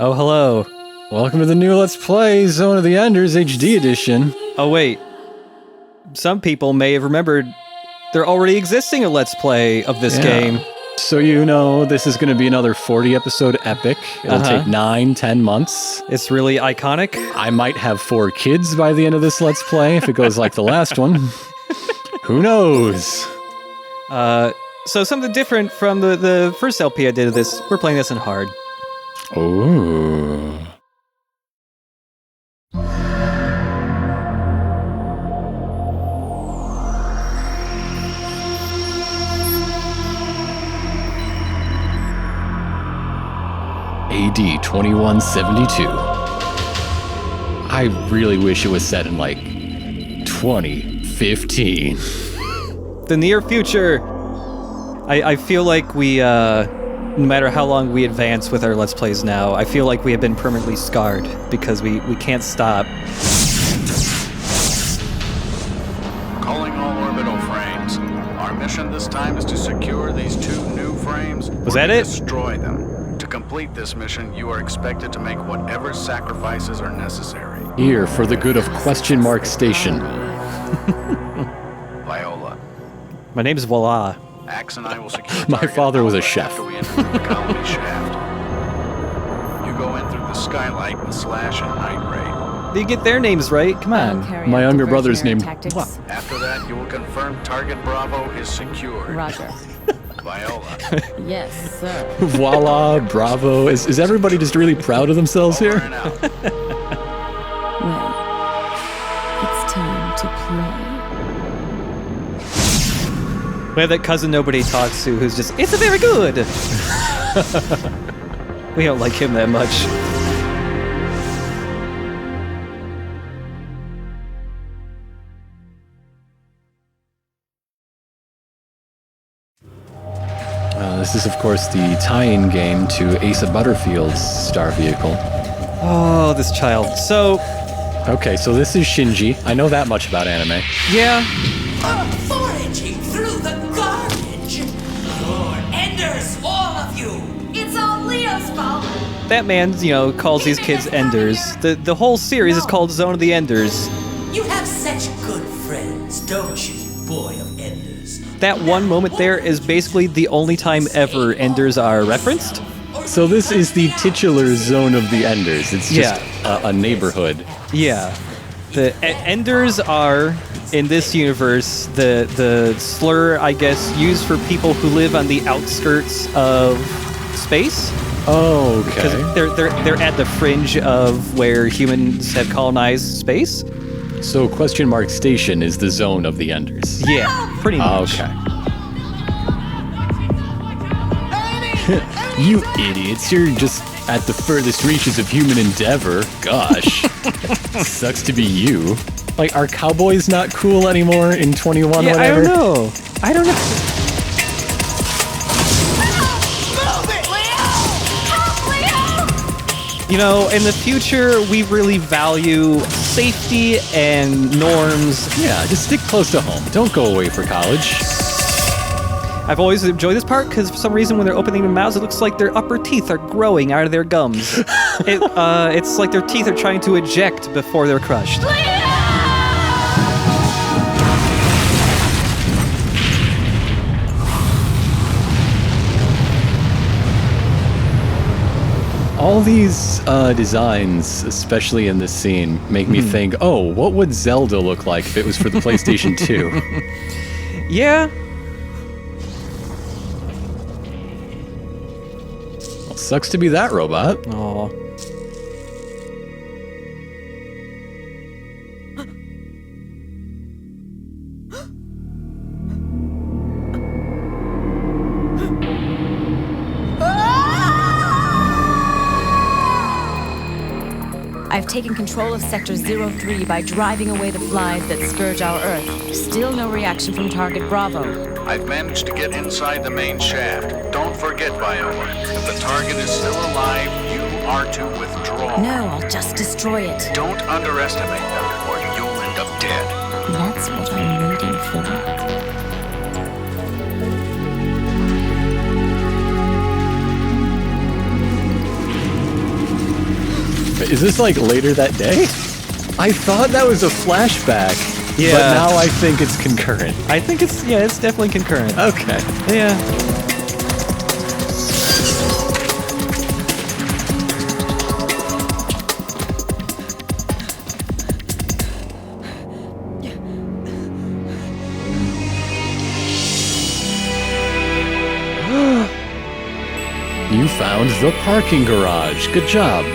Oh, hello. Welcome to the new Let's Play Zone of the Enders HD edition. Oh, wait. Some people may have remembered there already existing a Let's Play of this game. So you know this is going to be another 40-episode epic. It'll take 9-10 months. It's really iconic. I might have 4 kids by the end of this Let's Play if it goes like the last one. Who knows? So something different from the first LP I did of this. We're playing this in hard. Ooh. AD 2172. I really wish it was set in like 2015. The near future. I feel like we, no matter how long we advance with our Let's Plays now, I feel like we have been permanently scarred because we can't stop. Calling all orbital frames. Our mission this time is to secure these 2 new frames. Was that it? Destroy them. To complete this mission, you are expected to make whatever sacrifices are necessary. Here for the good of Question Mark Station. Viola. My name's Voilà. Axe and I will secure My target father was a Alpha chef. after we enter the colony shaft. You go in through the skylight with Slash and Night Ray. You get their names right. Come on. My younger brother's name. Tactics. After that, you will confirm target Bravo is secured. Roger. Viola. Yes, sir. Voila, bravo. Is everybody just really proud of themselves Over here? and out. Well, it's time to play. We have that cousin nobody talks to who's just, it's a very good. We don't like him that much. This is, of course, the tie-in game to Asa Butterfield's star vehicle. Oh, this child. So, Okay, so this is Shinji. I know that much about anime. yeah. Foraging through the garbage! You're enders, all of you! It's all Leo's fault. That man, calls these kids Enders. The whole series is called Zone of the Enders. You have such good friends, don't you, boy of enders? That one moment there is basically the only time ever Enders are referenced. So this is the titular Zone of the Enders. It's just a neighborhood. Yeah. The Enders are, in this universe, the slur, I guess, used for people who live on the outskirts of space. Oh, Because okay. they're at the fringe of where humans have colonized space. So Question Mark Station is the Zone of the Enders. Yeah, pretty much. Okay. You idiots, you're just at the furthest reaches of human endeavor. Gosh. Sucks to be you. Like, are cowboys not cool anymore in 21 Yeah, whatever? I don't know. Move it, Leo! Help, Leo! In the future, we really value safety and norms. Yeah, just stick close to home. Don't go away for college. I've always enjoyed this part because for some reason when they're opening their mouths, it looks like their upper teeth are growing out of their gums. It's like their teeth are trying to eject before they're crushed. All these designs, especially in this scene, make me think, oh, what would Zelda look like if it was for the PlayStation 2? Yeah. Well, sucks to be that robot. Aw. I've taken control of Sector 03 by driving away the flies that scourge our Earth. Still no reaction from Target Bravo. I've managed to get inside the main shaft. Don't forget, Viola. If the target is still alive, you are to withdraw. No, I'll just destroy it. Don't underestimate them, or you'll end up dead. That's what I'm waiting for. Is this like later that day? I thought that was a flashback. Yeah. But now I think it's concurrent. I think it's definitely concurrent. Okay. Yeah. You found the parking garage. Good job.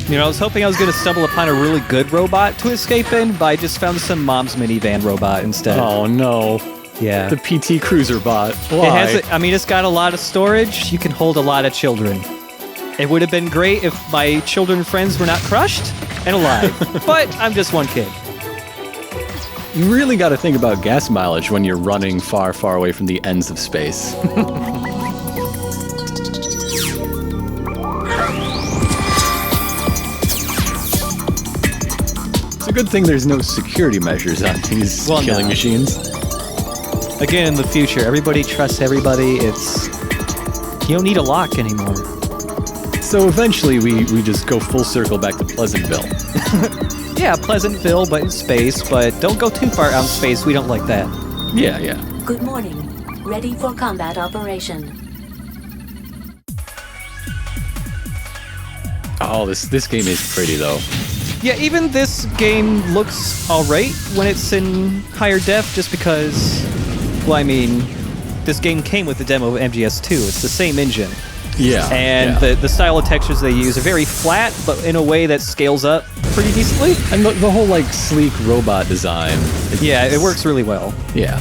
You know, I was hoping I was going to stumble upon a really good robot to escape in, but I just found some mom's minivan robot instead. Oh no. Yeah. The PT Cruiser bot. Why? It has it's got a lot of storage. You can hold a lot of children. It would have been great if my children friends were not crushed and alive, but I'm just one kid. You really got to think about gas mileage when you're running far, far away from the ends of space. It's a good thing there's no security measures on these killing machines. Again, in the future, everybody trusts everybody. You don't need a lock anymore. So eventually we just go full circle back to Pleasantville. Yeah, Pleasantville, but in space. But don't go too far out in space. We don't like that. Yeah, yeah. Good morning. Ready for combat operation. Oh, this game is pretty though. Yeah, even this game looks alright when it's in higher def, just because, well, I mean, this game came with the demo of MGS2. It's the same engine. Yeah. And the style of textures they use are very flat, but in a way that scales up pretty decently. And the whole, like, sleek robot design. Yeah, it works really well. Yeah.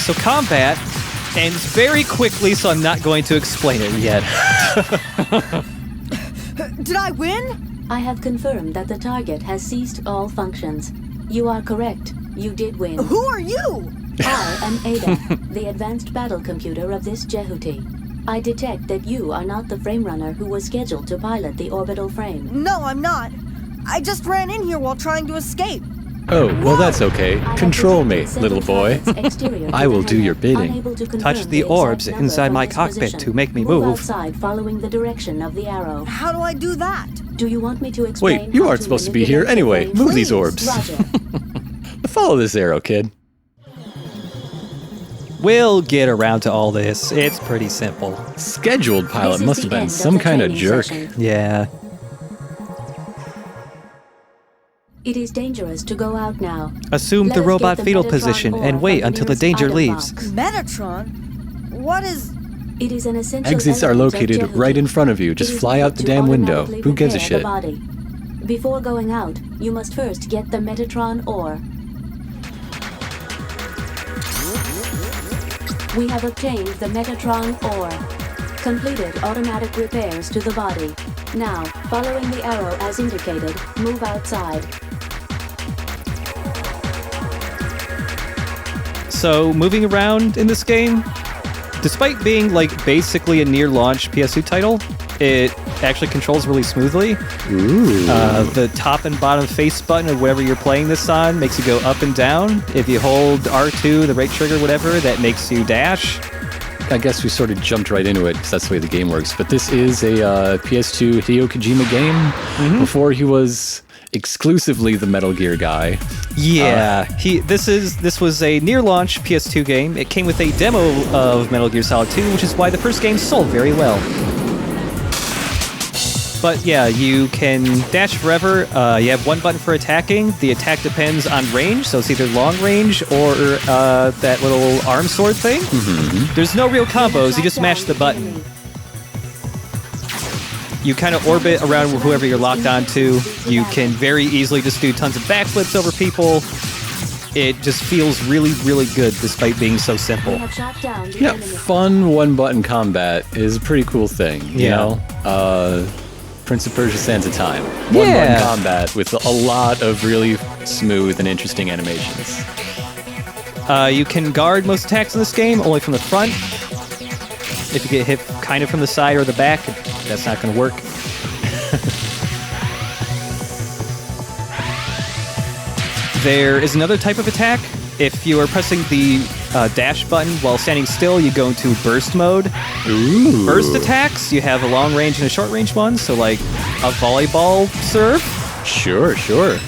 So combat ends very quickly, so I'm not going to explain it yet. Did I win? I have confirmed that the target has ceased all functions. You are correct. You did win. Who are you? I am Ada, the advanced battle computer of this Jeuti. I detect that you are not the frame runner who was scheduled to pilot the orbital frame. No, I'm not. I just ran in here while trying to escape. Oh, well that's okay. Control me, little boy. I will do your bidding. Touch the orbs inside my cockpit to make me move. Outside following the direction of the arrow. How do I do that? Do you want me to explain? Wait, you how aren't to supposed to be here manipulate anyway. the Move frame? these orbs. Roger. Follow this arrow, kid. We'll get around to all this. It's pretty simple. Scheduled pilot This is must have the been end some the kind of training jerk. session. Yeah. It is dangerous to go out now. Assume Let the us robot get the fetal Metatron position ore and wait from the until the nearest danger item leaves. box. Metatron? What is... It is an essential Exits are element of located Jeuti. right in front of you. It Just is fly needed out the to damn window. automatically Who gives a repair shit? the body. Before going out, you must first get the Metatron ore. We have obtained the Metatron ore. Completed automatic repairs to the body. Now, following the arrow as indicated, move outside. So, moving around in this game, despite being like basically a near-launch PS2 title, it actually controls really smoothly. Ooh. The top and bottom face button of whatever you're playing this on makes you go up and down. If you hold R2, the right trigger, whatever, that makes you dash. I guess we sort of jumped right into it because that's the way the game works. But this is a PS2 Hideo Kojima game. Before he was exclusively the Metal Gear guy. Yeah, this was a near-launch PS2 game. It came with a demo of Metal Gear Solid 2, which is why the first game sold very well. But yeah, you can dash forever. You have one button for attacking. The attack depends on range, so it's either long range or that little arm sword thing. There's no real combos, you just mash the button. You kind of orbit around whoever you're locked onto. You can very easily just do tons of backflips over people. It just feels really, really good despite being so simple. We have shot down the Yeah, enemy. fun one-button combat is a pretty cool thing, you know? Prince of Persia: Sands of Time. One-button combat with a lot of really smooth and interesting animations. You can guard most attacks in this game, only from the front. If you get hit kind of from the side or the back, that's not going to work. There is another type of attack. If you are pressing the dash button. While standing still, you go into burst mode. Ooh. Burst attacks, you have a long range and a short range one, so like a volleyball serve. Sure.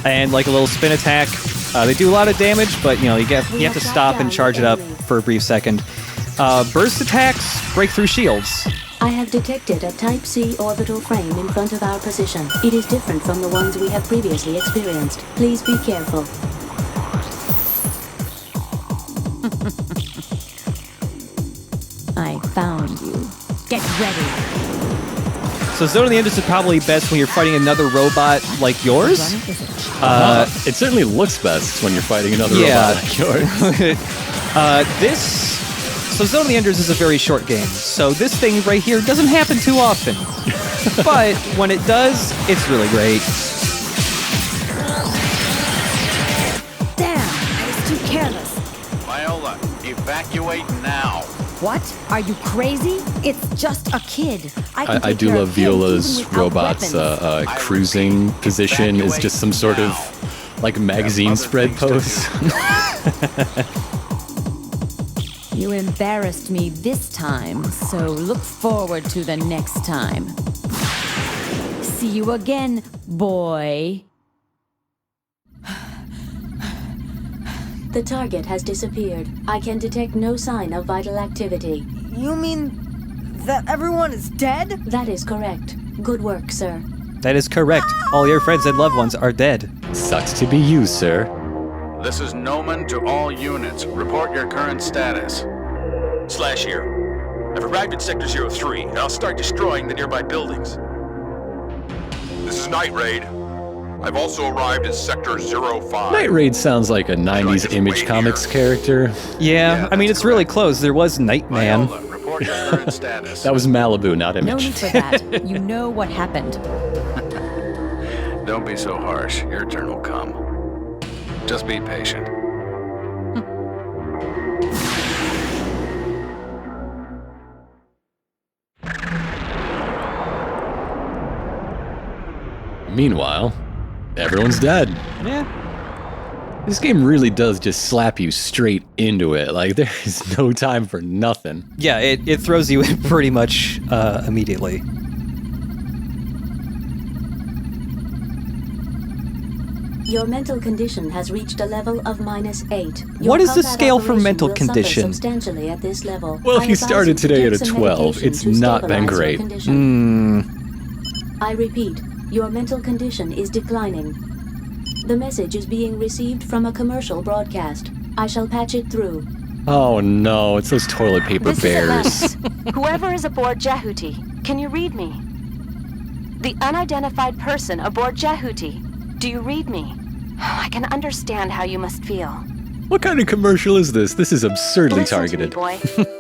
And like a little spin attack. They do a lot of damage, but you have to stop and charge it up for a brief second. Burst attacks break through shields. I have detected a Type C orbital frame in front of our position. It is different from the ones we have previously experienced. Please be careful. I found you. Get ready. So Zone of the Enders is probably best when you're fighting another robot like yours. It certainly looks best when you're fighting another robot like yours. So Zone of the Enders is a very short game, so this thing right here doesn't happen too often. But when it does, it's really great. Damn, I was too careless. Viola, evacuate now. What? Are you crazy? It's just a kid. I do love Viola's robot's cruising position is just some sort of like magazine spread pose. You embarrassed me this time, so look forward to the next time. See you again, boy. The target has disappeared. I can detect no sign of vital activity. You mean that everyone is dead? That is correct. Good work, sir. That is correct. All your friends and loved ones are dead. Sucks to be you, sir. This is Noman to all units. Report your current status. Slash here. I've arrived at Sector 03, and I'll start destroying the nearby buildings. This is Night Raid. I've also arrived at Sector 05. Night Raid sounds like a 90s Image Comics character. Yeah, I mean, it's really close. There was Nightman. Viola, report your current status. That was Malibu, not No Image. need for that. You know what happened. Don't be so harsh. Your turn will come. Just be patient. Meanwhile, everyone's dead. Yeah. This game really does just slap you straight into it. Like, there is no time for nothing. Yeah, it throws you in pretty much immediately. Your mental condition has reached a level of -8. What is the combat scale for operation mental will suffer condition? Substantially at this level. Well, I he advise started you to today take at a some 12. medication It's to not been stabilize your great. condition. I repeat, your mental condition is declining. The message is being received from a commercial broadcast. I shall patch it through. Oh no, it's those toilet paper This bears. is Atlantis. Whoever is aboard Jeuti, can you read me? The unidentified person aboard Jeuti, do you read me? I can understand how you must feel. What kind of commercial is this? This is absurdly Listen targeted. to me,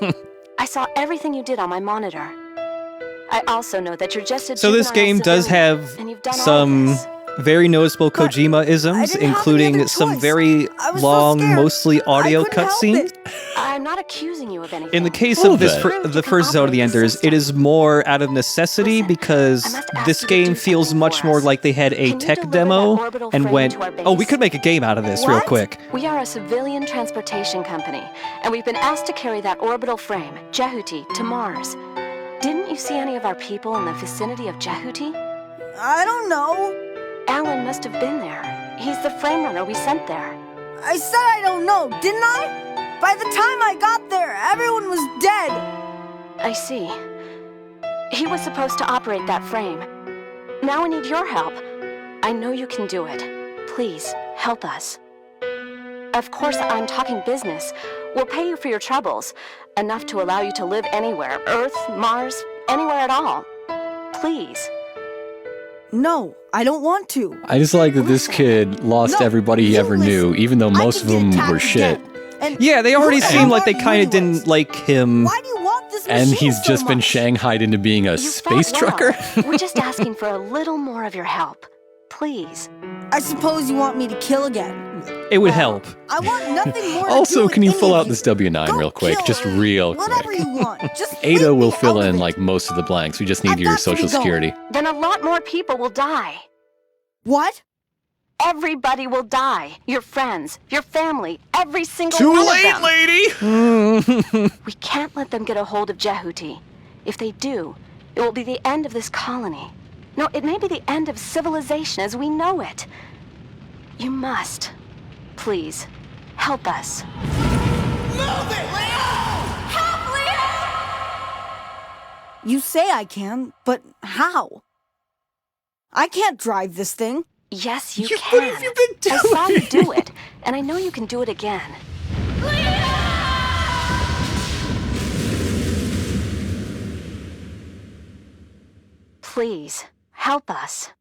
boy. I saw everything you did on my monitor. I also know that you're just a So this juvenile game does civilian, have and you've done all some this. very noticeable But Kojima-isms, I didn't have any including other some choice. very I was so long, scared. mostly audio I couldn't help cutscenes. it. I'm not accusing you of anything. In the case Little of this bit. the first Zone of the Enders, it is more out of necessity Listen, because I must ask this you to game do feels something much for more us. like they had a Can you tech deliver demo that orbital and frame went, to our oh, we base? could make a game out of this real What? quick. We are a civilian transportation company, and we've been asked to carry that orbital frame, Jeuti, to Mars. Didn't you see any of our people in the vicinity of Jeuti? I don't know. Alan must have been there. He's the frame runner we sent there. I said I don't know, didn't I? By the time I got there, everyone was dead. I see. He was supposed to operate that frame. Now we need your help. I know you can do it. Please, help us. Of course, I'm talking business. We'll pay you for your troubles. Enough to allow you to live anywhere. Earth, Mars, anywhere at all. Please. No, I don't want to. I just like that this kid lost No, everybody he you ever knew, listen. even though I most could of get them attacked were shit. again. And Yeah, they already who the seemed hell like they are you kind of anyways? didn't like him. Why do you want this And machine he's so just been much? shanghaied into being a You space fought well. trucker? We're just asking for a little more of your help. Please. I suppose you want me to kill again. It would help. I want nothing more to do Also, with can you any fill of out you. this W9 Go real quick? kill Just her. real Whatever quick. you want. Just Ada leave will me fill out of in it. like most of the blanks. We just need I've your got to be social going. security. Then a lot more people will die. What? Everybody will die. Your friends, your family, every single Too one late, of them. lady! We can't let them get a hold of Jeuti. If they do, it will be the end of this colony. No, it may be the end of civilization as we know it. You must, please, help us. Move it, Leo! Help, Leo! You say I can, but how? I can't drive this thing. Yes, you can. What have you been doing? I saw you do it, and I know you can do it again. Please, help us.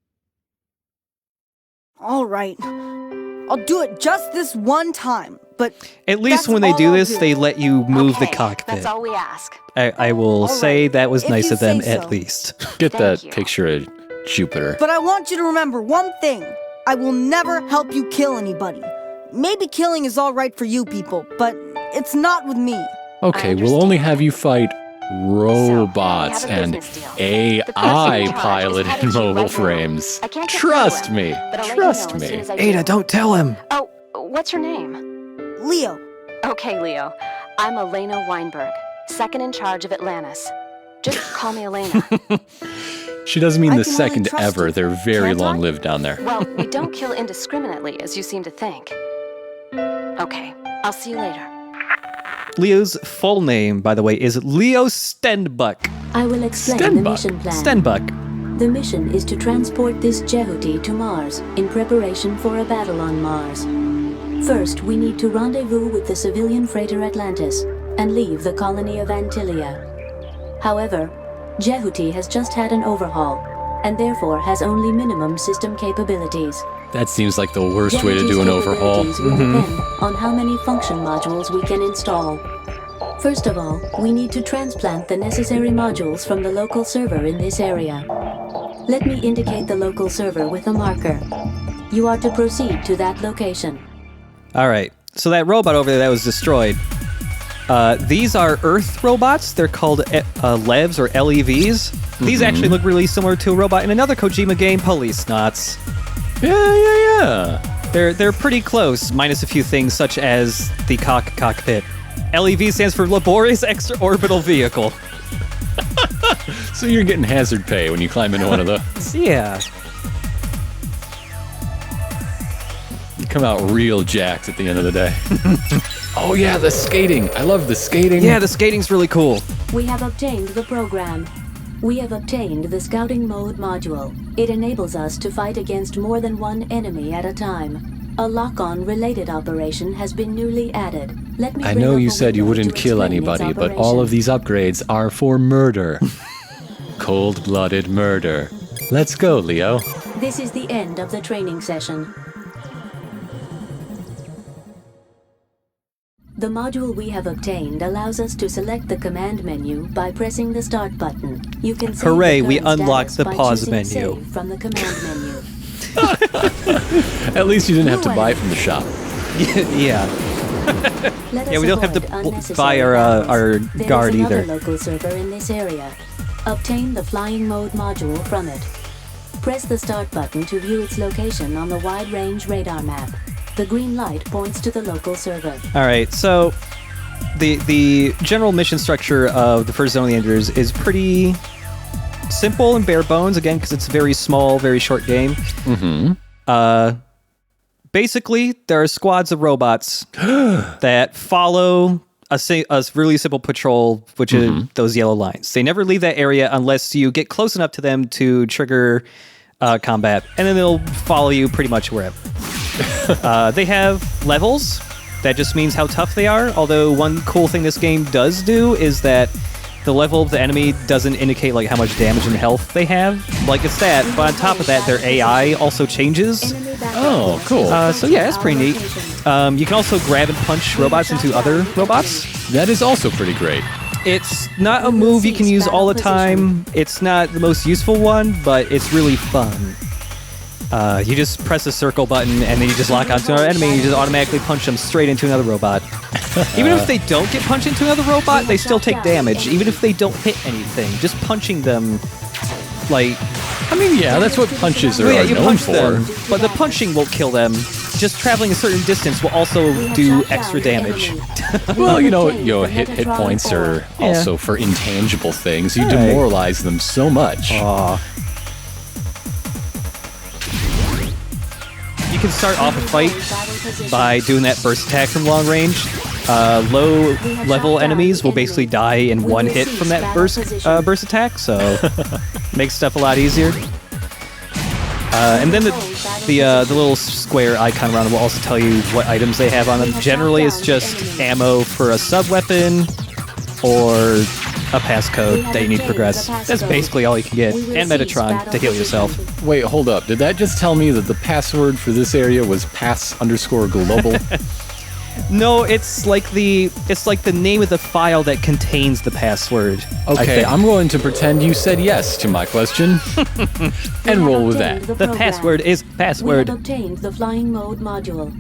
All right. I'll do it just this one time, but At least that's when they all do I'll this, they let you move the Okay, cockpit. That's all we ask. I will All say right, that was if nice you of them say at so. least. Get Thank that you. picture of Jupiter. But I want you to remember one thing. I will never help you kill anybody. Maybe killing is all right for you people, but it's not with me. Okay, I we'll only understand. have you fight robots So, we have a and business deal. The AI person in charge is piloted headed to you mobile right now. frames. I can't get Trust through to me. him, but I'll let you Trust know as soon me. as I Ada, do. don't tell him. Oh, what's your name? Leo. Okay, Leo. I'm Elena Weinberg, second in charge of Atlantis. Just call me Elena. She doesn't mean I the can really second trust ever. you, They're very can't I? long-lived down there. Well, we don't kill indiscriminately, as you seem to think. Okay, I'll see you later. Leo's full name, by the way, is Leo Stenbuck. I will explain the Stenbuck. mission plan. Stenbuck. The mission is to transport this Jeuti to Mars in preparation for a battle on Mars. First, we need to rendezvous with the civilian freighter Atlantis and leave the colony of Antilia. However, Jeuti has just had an overhaul and therefore has only minimum system capabilities. That seems like the worst way to do an overhaul. Capabilities will depend on how many function modules we can install. First of all, we need to transplant the necessary modules from the local server in this area. Let me indicate the local server with a marker. You are to proceed to that location. All right. So that robot over there that was destroyed. These are Earth robots. They're called LEVs or LEVs. These actually look really similar to a robot in another Kojima game, Police Knots. Yeah. They're pretty close, minus a few things such as the cockpit. LEV stands for Laborious Extraorbital Vehicle. So you're getting hazard pay when you climb into one of those. Yeah. You come out real jacked at the end of the day. Oh yeah, the skating. I love the skating. Yeah, the skating's really cool. We have obtained the program. We have obtained the scouting mode module. It enables us to fight against more than one enemy at a time. A lock-on related operation has been newly added. Let me I bring know up you a said you window wouldn't to kill explain its anybody, but all of operation. these upgrades are for murder. Cold-blooded murder. Let's go, Leo. This is the end of the training session. The module we have obtained allows us to select the command menu by pressing the start button. You can save Hooray, the we current unlocked status the by pause choosing menu. Save from the command menu. At least you didn't have to buy it from the shop. Yeah. Let Yeah, us we don't have to avoid unnecessary buy our battles. guard There is another either. local server in this area. Obtain the flying mode module from it. Press the start button to view its location on the wide-range radar map. The green light points to the local server. All right, so the general mission structure of the first Zone of the Enders is pretty simple and bare bones, again, because it's a very small, very short game. Mm-hmm. Basically, there are squads of robots that follow a really simple patrol, which is those yellow lines. They never leave that area unless you get close enough to them to trigger combat, and then they'll follow you pretty much wherever. They have levels. That just means how tough they are, although one cool thing this game does do is that the level of the enemy doesn't indicate like how much damage and health they have. Like it's that, but on top of that, their AI also changes. Oh, cool. So yeah, that's pretty neat. You can also grab and punch robots into other robots. That is also pretty great. It's not a move you can use all the time. It's not the most useful one, but it's really fun. You just press the circle button and then you just lock onto another enemy and you just automatically punch them straight into another robot. Even if they don't get punched into another robot, they still take damage, even if they don't hit anything. Just punching them, like, I mean, yeah, that's what punches are you known punch for. them, but the punching won't kill them. Just traveling a certain distance will also do extra damage. Well, hit points are also for intangible things. You demoralize them so much. You can start off a fight by doing that burst attack from long range. Low-level enemies will basically die in one hit from that burst attack, so makes stuff a lot easier. And then the little square icon around it will also tell you what items they have on them. Generally, it's just ammo for a sub-weapon or a passcode that you need to progress. That's basically all you can get, and Metatron to heal yourself. Wait, hold up. Did that just tell me that the password for this area was pass_global? No, it's like the name of the file that contains the password. Okay, I'm going to pretend you said yes to my question and roll with that. The password is password. We have obtained the flying mode module.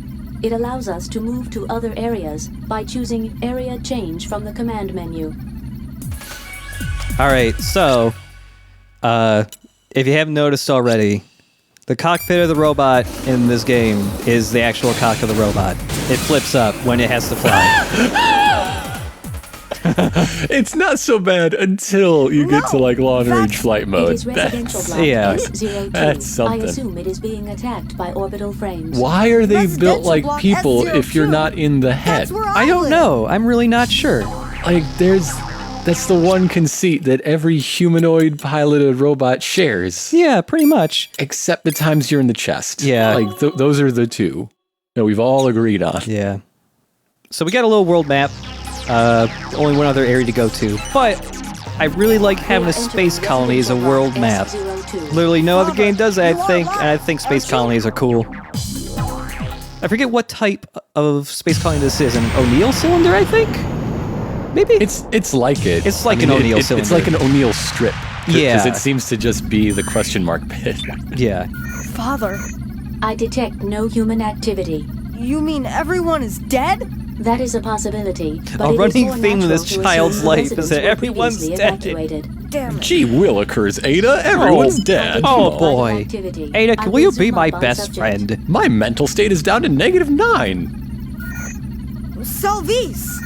It allows us to move to other areas by choosing area change from the command menu. Alright, so, if you haven't noticed already, the cockpit of the robot in this game is the actual cock of the robot. It flips up when it has to fly. It's not so bad until you get to long-range flight mode. That's something. I assume it is being attacked by orbital frames. Why are they built like people if you're not in the head? I don't know. I'm really not sure. That's the one conceit that every humanoid piloted robot shares. Yeah, pretty much. Except the times you're in the chest. Yeah. Those are the two that we've all agreed on. Yeah. So we got a little world map. Only one other area to go to. But I really like having a space colony as a world map. Literally no other game does that, I think. And I think space colonies are cool. I forget what type of space colony this is. An O'Neill cylinder, I think? Maybe? It's like it. It's like an O'Neill cylinder. It's like an O'Neill strip. Yeah. Because it seems to just be the question mark bit. Yeah. Father. I detect no human activity. You mean everyone is dead? That is a possibility, but a it is running more theme in natural this to child's assume the life residents is that were everyone's previously dead. evacuated. Damn it. Gee willikers, Ada, everyone's dead. Oh boy. Ada, will you be my best friend? My mental state is down to -9. Salvis!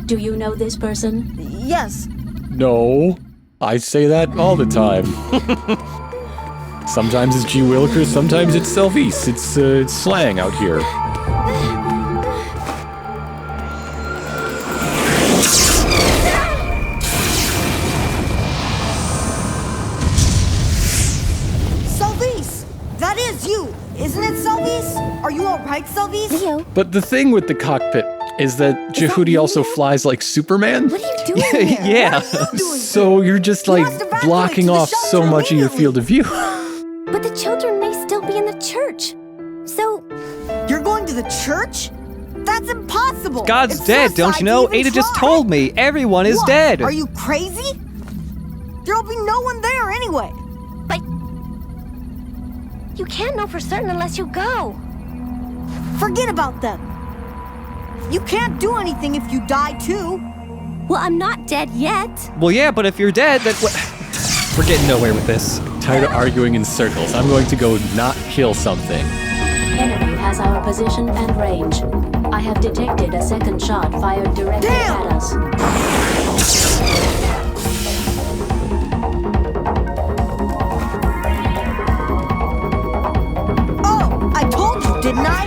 Do you know this person? Yes. No. I say that all the time. Sometimes it's G. Willikers, sometimes it's Selvice. It's slang out here. Salvis! That is you! Isn't it, Salvis? Are you alright, Salvis? Leo, But the thing with the cockpit is that Jeuti also flies like Superman. what are you doing here? Yeah. So you're just blocking off so much of your field of view. But the children may still be in the church. So, You're going to the church? That's impossible! God's It's dead, don't you suicide know? to even Ada just try. told me. Everyone is What? dead. Are you crazy? There'll be no one there anyway. But you can't know for certain unless you go. Forget about them. You can't do anything if you die too. well, I'm not dead yet. Well, yeah, but if you're dead, then what? We're getting nowhere with this. Tired of arguing in circles. I'm going to go not kill something. Enemy has our position and range. I have detected a second shot fired directly at us. Oh, I told you, didn't I?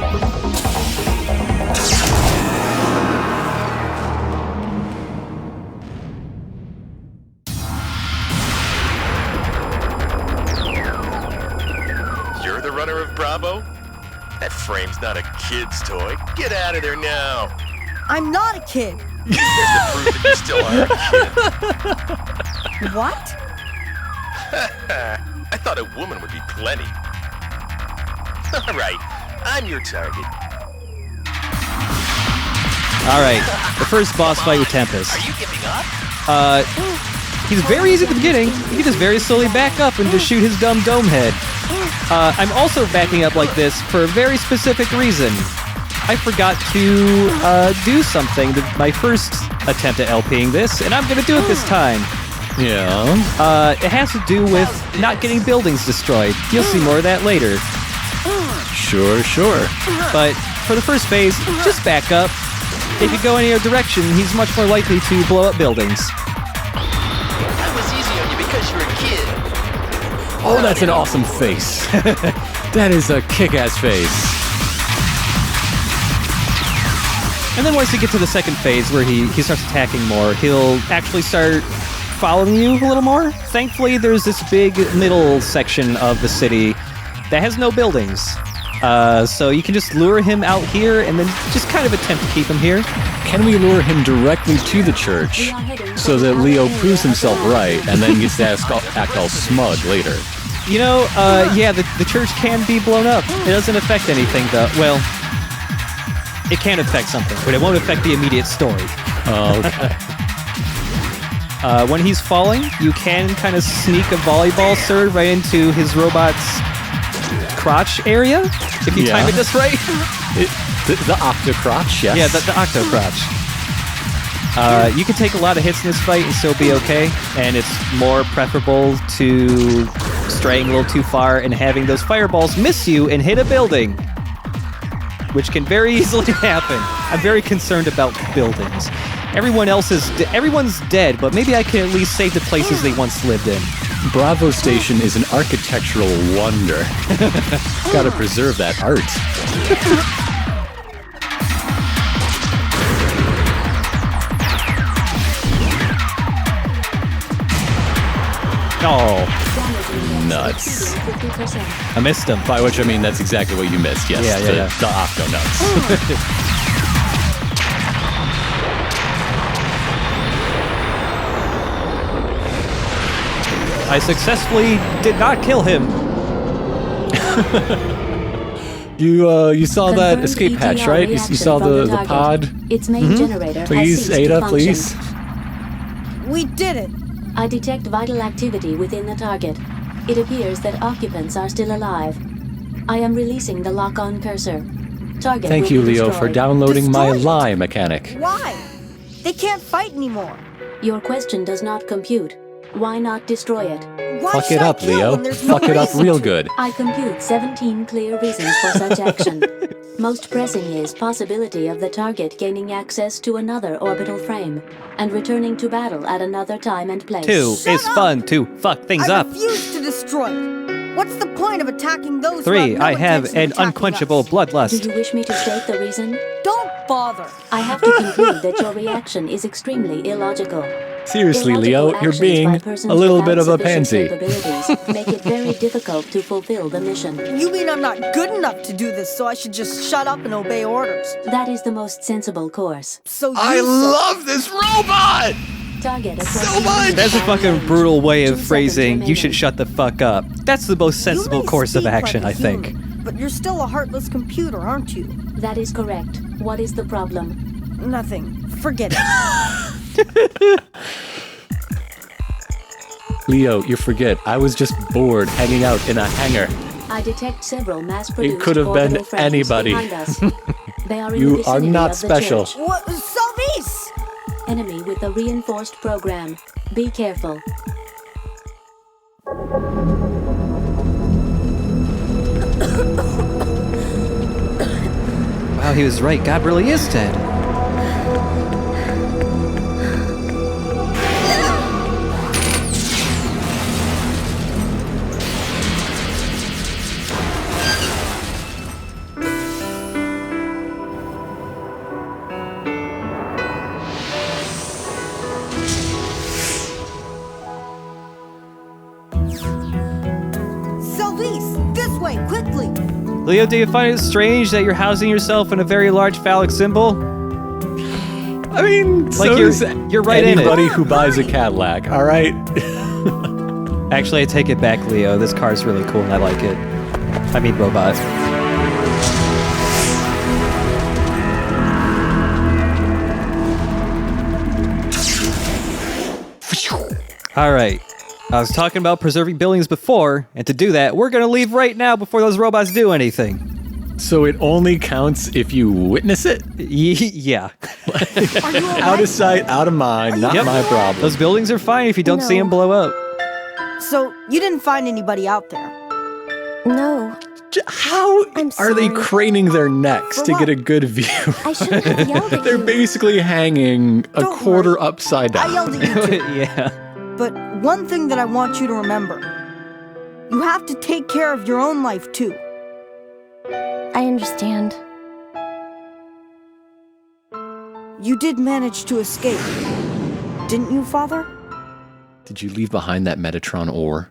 You're the runner of Bravo? That frame's not a kid's toy. Get out of there now. I'm not a kid. There's the proof that you still are a kid. What? I thought a woman would be plenty. All right, I'm your target. All right, the first boss fight with Tempest. Are you giving up? He's very easy at the beginning. He can just very slowly back up and just shoot his dumb dome head. I'm also backing up like this for a very specific reason. I forgot to do something my first attempt at LPing this, and I'm gonna do it this time. Yeah. It has to do with not getting buildings destroyed. You'll see more of that later. Sure. But for the first phase, just back up. If you go any other direction, he's much more likely to blow up buildings. That was easy on you because you're a kid. Oh, that's an awesome face. That is a kick-ass face. And then once you get to the second phase where he starts attacking more, he'll actually start following you a little more. Thankfully, there's this big middle section of the city that has no buildings. So you can just lure him out here and then just kind of attempt to keep him here. Can we lure him directly to the church so that Leo proves himself right and then gets to act all smug later? You know, yeah, the church can be blown up. It doesn't affect anything, though. Well, it can affect something, but it won't affect the immediate story. Oh, okay. When he's falling, you can kind of sneak a volleyball serve right into his robot's crotch area, if you time it just right. The octo-crotch, yes. Yeah, the octo-crotch. You can take a lot of hits in this fight and still be okay, and it's more preferable to straying a little too far and having those fireballs miss you and hit a building, which can very easily happen. I'm very concerned about buildings. Everyone's dead, but maybe I can at least save the places they once lived in. Bravo Station is an architectural wonder. Gotta preserve that art. Oh, nuts. I missed him. By which I mean that's exactly what you missed, yes. Yeah. The octo nuts. I successfully did not kill him. You saw that escape hatch, right? You saw the pod? Its main generator Please, has ceased to Ada, function. please. We did it! I detect vital activity within the target. It appears that occupants are still alive. I am releasing the lock-on cursor. Target Thank will you, be Leo, destroyed. for downloading my Destroyed? lie mechanic. Why? They can't fight anymore. Your question does not compute. Why not destroy it? Why Fuck should it I up, kill Leo. when there's no Fuck it up reason real to? good. I compute 17 clear reasons for such action. Most pressing is possibility of the target gaining access to another orbital frame and returning to battle at another time and place. 2, it's fun to fuck things I up. refuse to destroy it. What's the point of attacking those 3, who have no I have intention of an attacking unquenchable us? Do bloodlust. you wish me to state the reason? Don't bother. I have to conclude that your reaction is extremely illogical. Seriously, Illogical Leo, you're actions being by persons a little bit without of a sufficient pansy. capabilities make it very difficult to fulfill the mission. You mean I'm not good enough to do this, so I should just shut up and obey orders? That is the most sensible course. So you I love this robot! Target So much! That's a fucking brutal way of 2 phrasing, seconds you should remaining. shut the fuck up. That's the most sensible course of action, I think. But you're still a heartless computer, aren't you? That is correct. What is the problem? Nothing. Forget it. Leo, you forget, I was just bored hanging out in a hangar. I detect several mass-produced could have been orbital frames anybody. behind us. They are in You the are vicinity not of the special. church. What? Salvis! Enemy with a reinforced program. Be careful. Wow, he was right. God really is dead. Salvis! This way, quickly! Leo, do you find it strange that you're housing yourself in a very large phallic symbol? I mean, Like so you're- is you're right in it. anybody who buys a Cadillac, all right? Actually, I take it back, Leo. This car's really cool and I like it. I mean, robot. Alright. I was talking about preserving buildings before, and to do that, we're gonna leave right now before those robots do anything. So it only counts if you witness it? Yeah. Out of sight, out of mind, not my problem. Those buildings are fine if you don't see them blow up. So, you didn't find anybody out there? No. How are they craning their necks to get a good view? I shouldn't have yelled at They're you. basically hanging a quarter upside down. I yelled at you too. Yeah. But one thing that I want you to remember. You have to take care of your own life too. I understand. You did manage to escape, didn't you, Father? Did you leave behind that Metatron ore?